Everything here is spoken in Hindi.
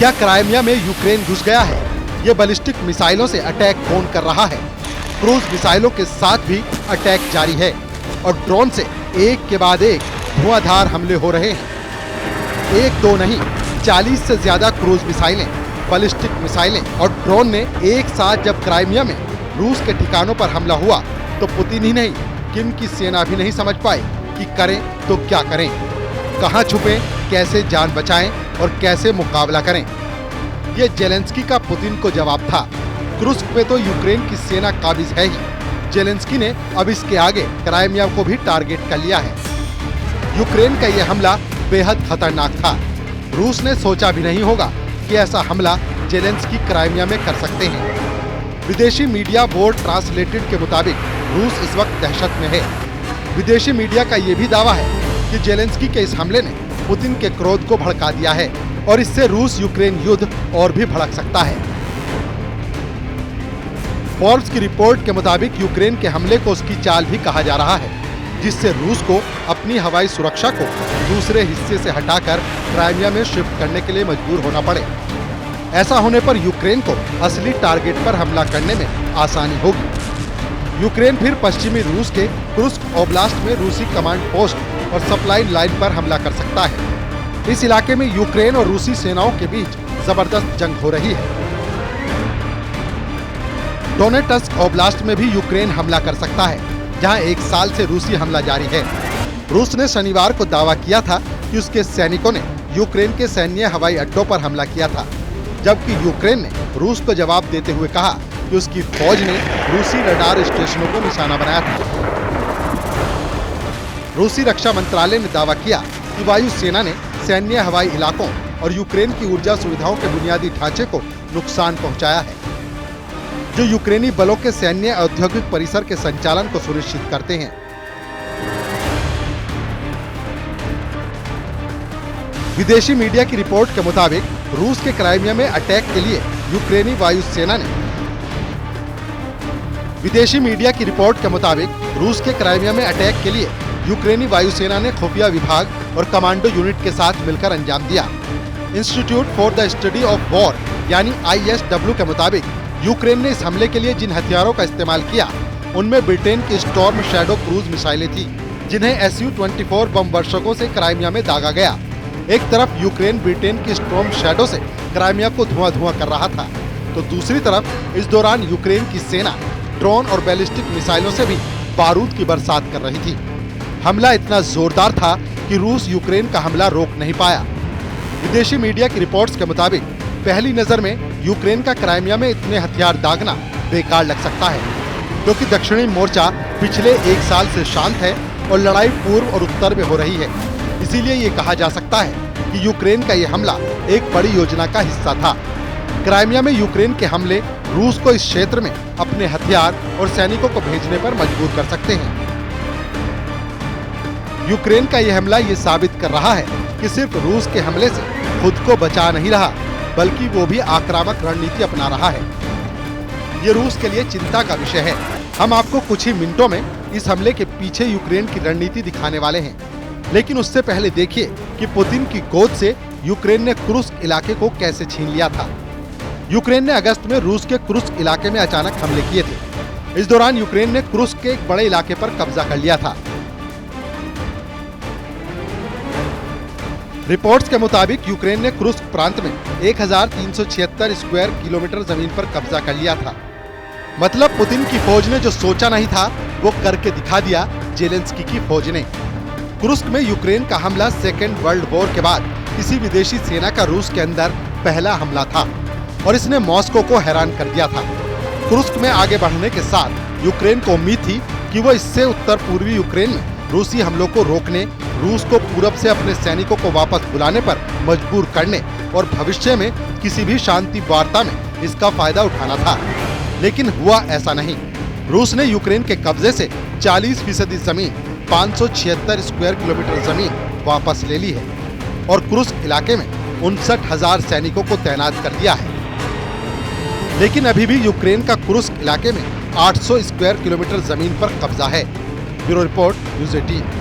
क्या क्राइमिया में यूक्रेन घुस गया है? ये बैलिस्टिक मिसाइलों से अटैक कौन कर रहा है? क्रूज मिसाइलों के साथ भी अटैक जारी है और ड्रोन से एक के बाद एक धुआंधार हमले हो रहे हैं। एक दो नहीं, 40 से ज्यादा क्रूज मिसाइलें, बैलिस्टिक मिसाइलें और ड्रोन ने एक साथ जब क्राइमिया में रूस के ठिकानों पर हमला हुआ तो पुतिन ही नहीं, किम की सेना भी नहीं समझ पाई कि करें तो क्या करें, कहां छुपें, कैसे जान बचाएं और कैसे मुकाबला करें। ये जेलेंस्की का पुतिन को जवाब था। क्रुस्क पे तो यूक्रेन की सेना काबिज है ही। जेलेंस्की ने अब इसके आगे क्राइमिया को भी टारगेट कर लिया है। यूक्रेन का ये हमला बेहद खतरनाक था। रूस ने सोचा भी नहीं होगा कि ऐसा हमला जेलेंस्की क्राइमिया में कर सकते हैं। विदेशी मीडिया बोर्ड ट्रांसलेटेड के मुताबिक रूस इस वक्त दहशत में है। विदेशी मीडिया का ये भी दावा है कि जेलेंस्की के इस हमले ने पुतिन के क्रोध को भड़का दिया है और इससे रूस यूक्रेन युद्ध और भी भड़क सकता है। फोर्ब्स की रिपोर्ट के मुताबिक यूक्रेन के हमले को उसकी चाल भी कहा जा रहा है, जिससे रूस को अपनी हवाई सुरक्षा को दूसरे हिस्से से हटाकर क्राइमिया में शिफ्ट करने के लिए मजबूर होना पड़े। ऐसा होने पर यूक्रेन को असली टारगेट पर हमला करने में आसानी होगी। यूक्रेन फिर पश्चिमी रूस के कुर्स्क ओब्लास्ट में रूसी कमांड पोस्ट और सप्लाई लाइन पर हमला कर सकता है। इस इलाके में यूक्रेन और रूसी सेनाओं के बीच जबरदस्त जंग हो रही है। डोनेट्स्क ओब्लास्ट में भी यूक्रेन हमला कर सकता है, जहां एक साल से रूसी हमला जारी है। रूस ने शनिवार को दावा किया था कि उसके सैनिकों ने यूक्रेन के सैन्य हवाई अड्डों पर हमला किया था, जबकि यूक्रेन ने रूस को जवाब देते हुए कहा कि उसकी फौज ने रूसी रडार स्टेशनों को निशाना बनाया था। रूसी रक्षा मंत्रालय ने दावा किया कि वायुसेना ने सैन्य हवाई इलाकों और यूक्रेन की ऊर्जा सुविधाओं के बुनियादी ढांचे को नुकसान पहुंचाया है, जो यूक्रेनी बलों के सैन्य औद्योगिक परिसर के संचालन को सुनिश्चित करते हैं। विदेशी मीडिया की रिपोर्ट के मुताबिक रूस के क्राइमिया में अटैक के लिए यूक्रेनी वायुसेना ने यूक्रेनी वायुसेना ने खुफिया विभाग और कमांडो यूनिट के साथ मिलकर अंजाम दिया। Institute for the study of war यानी ISW के मुताबिक यूक्रेन ने इस हमले के लिए जिन हथियारों का इस्तेमाल किया उनमें ब्रिटेन की स्टॉर्म शैडो क्रूज मिसाइलें थी, जिन्हें Su-24 बम वर्षकों से क्राइमिया में दागा गया। एक तरफ यूक्रेन ब्रिटेन की स्टॉर्म शैडो से क्राइमिया को धुआं कर रहा था, तो दूसरी तरफ इस दौरान यूक्रेन की सेना ड्रोन और बैलिस्टिक मिसाइलों से भी बारूद की बरसात कर रही थी। हमला इतना जोरदार था कि रूस यूक्रेन का हमला रोक नहीं पाया। विदेशी मीडिया की रिपोर्ट्स के मुताबिक पहली नजर में यूक्रेन का क्राइमिया में इतने हथियार दागना बेकार लग सकता है, क्योंकि दक्षिणी मोर्चा पिछले एक साल से शांत है और लड़ाई पूर्व और उत्तर में हो रही है। इसीलिए ये कहा जा सकता है कि यूक्रेन का ये हमला एक बड़ी योजना का हिस्सा था। क्राइमिया में यूक्रेन के हमले रूस को इस क्षेत्र में अपने हथियार और सैनिकों को भेजने पर मजबूर कर सकते हैं। यूक्रेन का यह हमला ये साबित कर रहा है कि सिर्फ रूस के हमले से खुद को बचा नहीं रहा, बल्कि वो भी आक्रामक रणनीति अपना रहा है। ये रूस के लिए चिंता का विषय है। हम आपको कुछ ही मिनटों में इस हमले के पीछे यूक्रेन की रणनीति दिखाने वाले हैं, लेकिन उससे पहले देखिए कि पुतिन की गोद से यूक्रेन ने कुर्स्क इलाके को कैसे छीन लिया था। यूक्रेन ने अगस्त में रूस के कुर्स्क इलाके में अचानक हमले किए थे। इस दौरान यूक्रेन ने कुर्स्क के एक बड़े इलाके पर कब्जा कर लिया था। रिपोर्ट्स के मुताबिक यूक्रेन ने कुर्स्क प्रांत में 1376 स्क्वायर किलोमीटर जमीन पर कब्जा कर लिया था। मतलब पुतिन की फौज ने जो सोचा नहीं था वो करके दिखा दिया जेलेंस्की की फौज ने। कुर्स्क में यूक्रेन का हमला सेकेंड वर्ल्ड वॉर के बाद किसी विदेशी सेना का रूस के अंदर पहला हमला था और इसने मॉस्को को हैरान कर दिया था। कुर्स्क में आगे बढ़ने के साथ यूक्रेन को उम्मीद थी कि वो इससे उत्तर पूर्वी यूक्रेन में रूसी हमलों को रोकने, रूस को पूरब से अपने सैनिकों को वापस बुलाने पर मजबूर करने और भविष्य में किसी भी शांति वार्ता में इसका फायदा उठाना था। लेकिन हुआ ऐसा नहीं। रूस ने यूक्रेन के कब्जे से 40% जमीन, 576 स्क्वायर किलोमीटर जमीन वापस ले ली है और कुर्स्क इलाके में 59,000 सैनिकों को तैनात कर दिया है। लेकिन अभी भी यूक्रेन का कुर्स्क इलाके में 800 स्क्वायर किलोमीटर जमीन पर कब्जा है। Bureau report, news 18।